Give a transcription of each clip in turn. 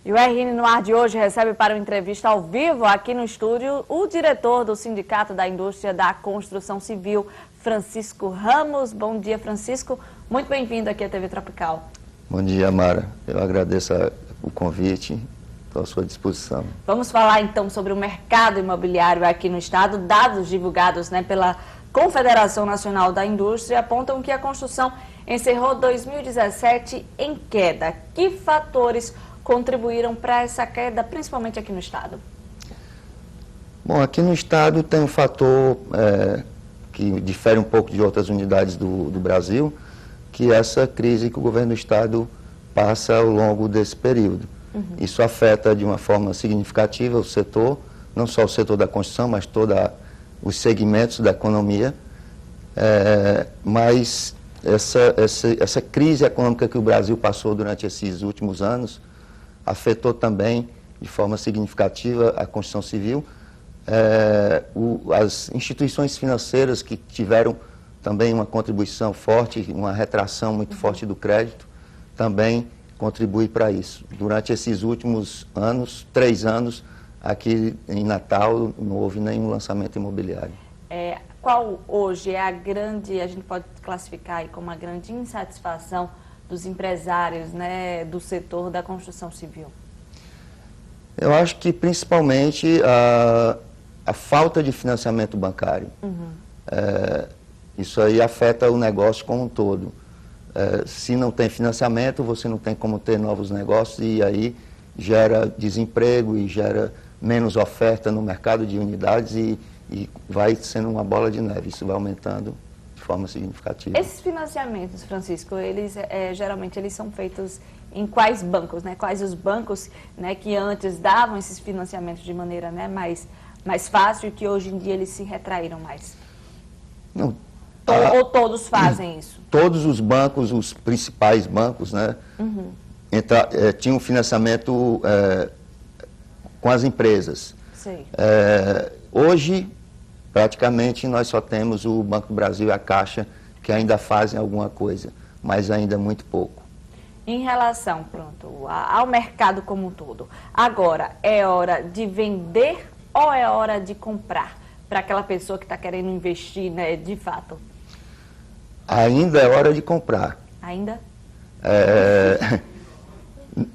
E o RN no ar de hoje recebe para uma entrevista ao vivo aqui no estúdio o diretor do Sindicato da Indústria da Construção Civil, Francisco Ramos. Bom dia, Francisco. Muito bem-vindo aqui à TV Tropical. Bom dia, Mara. Eu agradeço o convite, estou à sua disposição. Vamos falar então sobre o mercado imobiliário aqui no estado. Dados divulgados pela Confederação Nacional da Indústria apontam que a construção encerrou 2017 em queda. Que fatores contribuíram para essa queda, principalmente aqui no estado? Bom, aqui no estado tem um fator que difere um pouco de outras unidades do Brasil, que é essa crise que o governo do estado passa ao longo desse período. Isso afeta de uma forma significativa o setor, não só o setor da construção, mas todos os segmentos da economia. Mas essa crise econômica que o Brasil passou durante esses últimos anos afetou também de forma significativa a construção civil. As instituições financeiras que tiveram também uma contribuição forte, uma retração muito forte do crédito, também contribui para isso. Durante esses últimos anos, 3 anos, aqui em Natal não houve nenhum lançamento imobiliário. Qual hoje é a gente pode classificar aí como a grande insatisfação dos empresários, do setor da construção civil? Eu acho que principalmente a falta de financiamento bancário. Isso aí afeta o negócio como um todo. Se não tem financiamento, você não tem como ter novos negócios e aí gera desemprego e gera menos oferta no mercado de unidades e vai sendo uma bola de neve. Isso vai aumentando de forma significativa. Esses financiamentos, Francisco, eles geralmente eles são feitos em quais bancos, Quais os bancos que antes davam esses financiamentos de maneira mais fácil e que hoje em dia eles se retraíram mais? Não. Ou todos fazem isso? Todos os bancos, os principais bancos, tinham financiamento com as empresas. Sei. Hoje, praticamente, nós só temos o Banco do Brasil e a Caixa que ainda fazem alguma coisa, mas ainda muito pouco. Em relação, ao mercado como um todo, agora é hora de vender ou é hora de comprar para aquela pessoa que está querendo investir, de fato? Ainda é hora de comprar. Ainda?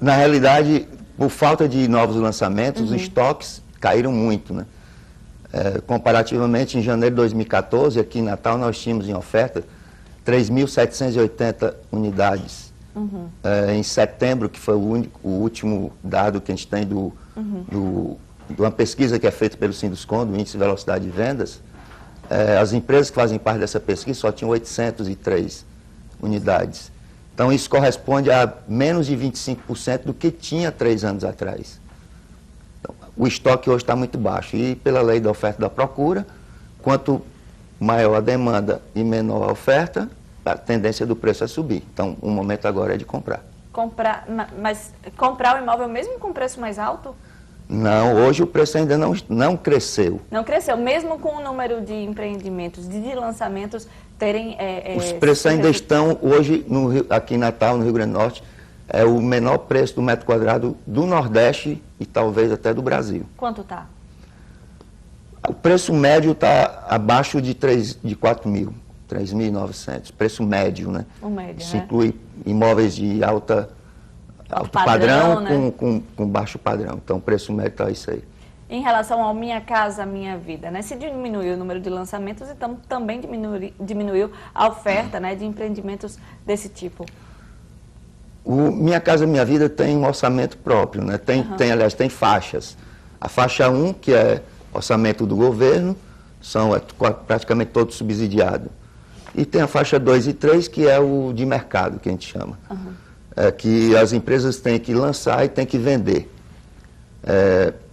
Na realidade, por falta de novos lançamentos, os estoques caíram muito, comparativamente, em janeiro de 2014, aqui em Natal, nós tínhamos em oferta 3.780 unidades. Em setembro, que foi o último dado que a gente tem de uma pesquisa que é feita pelo Sinduscon, do Índice de Velocidade de Vendas, as empresas que fazem parte dessa pesquisa só tinham 803 unidades. Então, isso corresponde a menos de 25% do que tinha 3 anos atrás. Então, o estoque hoje está muito baixo. E pela lei da oferta e da procura, quanto maior a demanda e menor a oferta, a tendência do preço é subir. Então, o momento agora é de comprar. Mas comprar o imóvel mesmo com preço mais alto? Não, hoje o preço ainda não cresceu. Não cresceu, mesmo com o número de empreendimentos, de lançamentos terem... Os preços ainda estão, hoje, aqui em Natal, no Rio Grande do Norte, é o menor preço do metro quadrado do Nordeste e talvez até do Brasil. Quanto está? O preço médio está abaixo de 4 mil, 3.900, preço médio, O médio, Isso inclui imóveis de alto padrão com baixo padrão. Então, o preço médio está isso aí. Em relação ao Minha Casa Minha Vida, se diminuiu o número de lançamentos, então também diminuiu a oferta de empreendimentos desse tipo. O Minha Casa Minha Vida tem um orçamento próprio, aliás, tem faixas. A faixa 1, que é orçamento do governo, são praticamente todo subsidiado. E tem a faixa 2 e 3, que é o de mercado, que a gente chama. Que as empresas têm que lançar e têm que vender,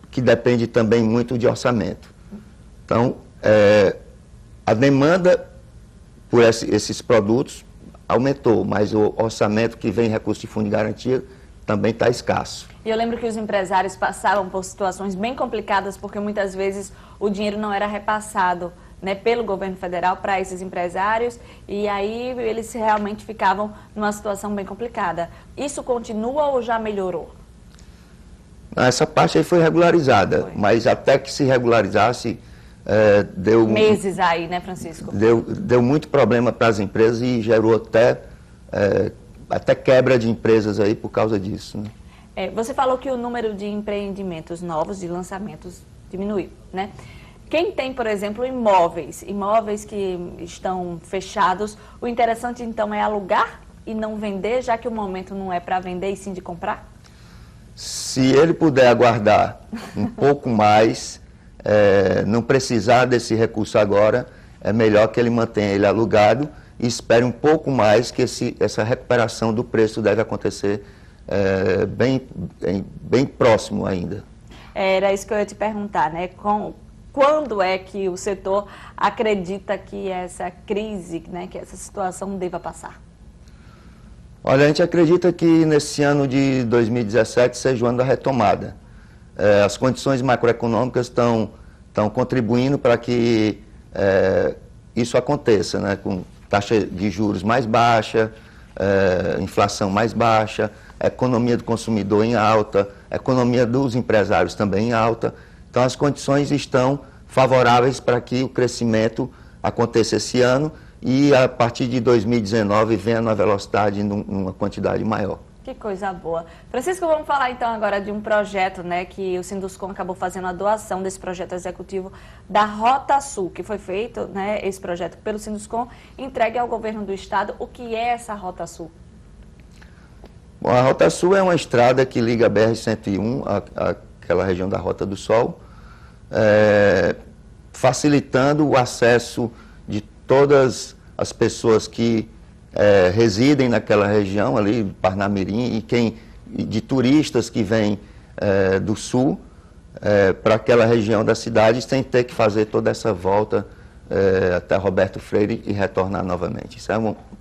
que depende também muito de orçamento. Então, a demanda por esses produtos aumentou, mas o orçamento que vem recurso de fundo de garantia também está escasso. E eu lembro que os empresários passavam por situações bem complicadas, porque muitas vezes o dinheiro não era repassado pelo governo federal para esses empresários, e aí eles realmente ficavam numa situação bem complicada. Isso continua ou já melhorou? Essa parte aí foi regularizada, mas até que se regularizasse, deu... Meses aí, né, Francisco? Deu muito problema para as empresas e gerou até quebra de empresas aí por causa disso, né? Você falou que o número de empreendimentos novos, de lançamentos, diminuiu, né? Quem tem, por exemplo, imóveis que estão fechados, o interessante então é alugar e não vender, já que o momento não é para vender e sim de comprar? Se ele puder aguardar um pouco mais, não precisar desse recurso agora, é melhor que ele mantenha ele alugado e espere um pouco mais, que essa recuperação do preço deve acontecer bem próximo ainda. Era isso que eu ia te perguntar, né? Quando é que o setor acredita que essa crise, né, que essa situação deva passar? Olha, a gente acredita que nesse ano de 2017 seja o ano da retomada. As condições macroeconômicas estão contribuindo para que isso aconteça, né? Com taxa de juros mais baixa, inflação mais baixa, a economia do consumidor em alta, a economia dos empresários também em alta. Então, as condições estão favoráveis para que o crescimento aconteça esse ano e, a partir de 2019, venha na velocidade numa quantidade maior. Que coisa boa. Francisco, vamos falar então agora de um projeto, né, que o Sinduscon acabou fazendo a doação desse projeto executivo da Rota Sul, que foi feito, né, esse projeto pelo Sinduscon, entregue ao governo do estado. O que é essa Rota Sul? Bom, a Rota Sul é uma estrada que liga a BR-101, àquela região da Rota do Sol, facilitando o acesso de todas as pessoas que residem naquela região ali, Parnamirim, e de turistas que vêm do sul para aquela região da cidade, sem ter que fazer toda essa volta até Roberto Freire e retornar novamente. Isso é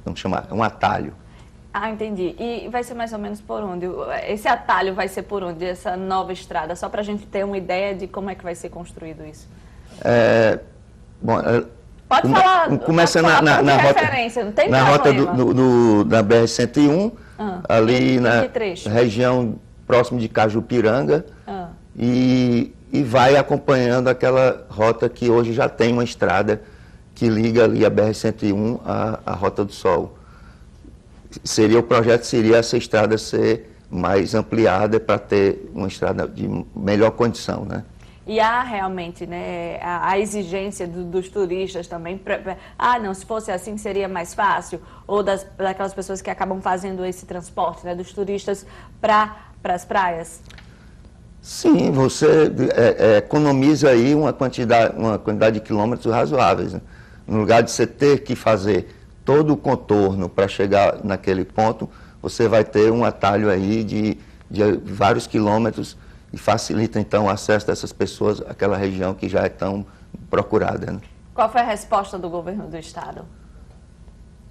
vamos chamar, um atalho. Ah, entendi. E vai ser mais ou menos por onde? Esse atalho vai ser por onde, essa nova estrada? Só para a gente ter uma ideia de como é que vai ser construído isso. Bom, pode falar, começa pode falar na referência, não tem na rota da BR-101, ali na região próximo de Cajupiranga, e vai acompanhando aquela rota que hoje já tem uma estrada que liga ali a BR-101 à Rota do Sol. O projeto seria essa estrada ser mais ampliada para ter uma estrada de melhor condição, né? E há realmente, né, a exigência dos turistas também. Não, se fosse assim seria mais fácil. Ou daquelas pessoas que acabam fazendo esse transporte, né, dos turistas para as praias. Sim, você economiza aí uma quantidade de quilômetros razoáveis, né? No lugar de você ter que fazer todo o contorno para chegar naquele ponto, você vai ter um atalho aí de vários quilômetros e facilita então o acesso dessas pessoas àquela região que já é tão procurada, né? Qual foi a resposta do governo do estado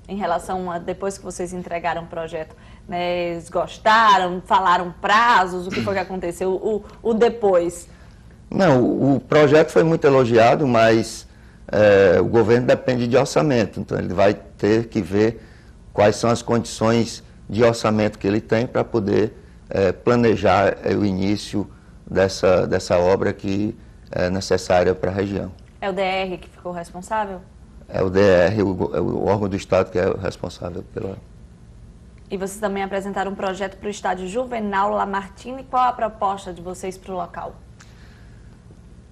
em relação a depois que vocês entregaram o projeto? Né, eles gostaram, falaram prazos, o que foi que aconteceu, o depois? Não, o projeto foi muito elogiado, mas o governo depende de orçamento, então ele vai ter que ver quais são as condições de orçamento que ele tem para poder planejar o início dessa obra que é necessária para a região. É o DR que ficou responsável? É o DR, o órgão do Estado que é o responsável pela... E vocês também apresentaram um projeto para o estádio Juvenal Lamartine. Qual a proposta de vocês para o local?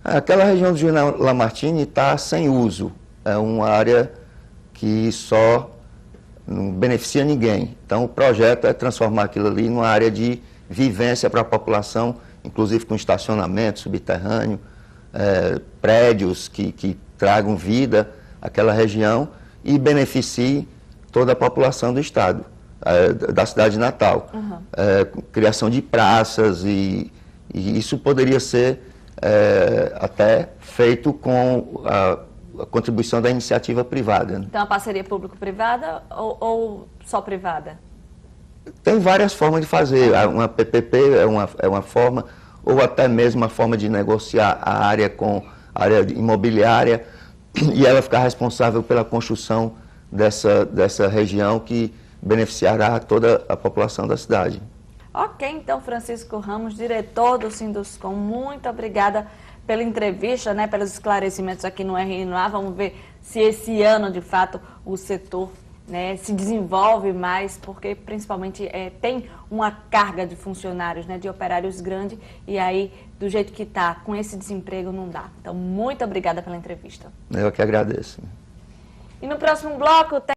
Aquela região do Juvenal Lamartine está sem uso. É uma área que só não beneficia ninguém. Então, o projeto é transformar aquilo ali numa área de vivência para a população, inclusive com estacionamento subterrâneo, prédios que tragam vida àquela região e beneficiem toda a população do estado, da cidade de Natal. Criação de praças e isso poderia ser até feito com a contribuição da iniciativa privada, né? Então, a parceria público-privada ou só privada? Tem várias formas de fazer. Uma PPP é uma forma, ou até mesmo uma forma de negociar a área com a área imobiliária e ela ficar responsável pela construção dessa região que beneficiará toda a população da cidade. Ok, então, Francisco Ramos, diretor do Sinduscom, muito obrigada pela entrevista, né, pelos esclarecimentos aqui no RNA. Vamos ver se esse ano, de fato, o setor, né, se desenvolve mais, porque principalmente tem uma carga de funcionários, né, de operários grande, e aí, do jeito que está, com esse desemprego, não dá. Então, muito obrigada pela entrevista. Eu que agradeço. E no próximo bloco tem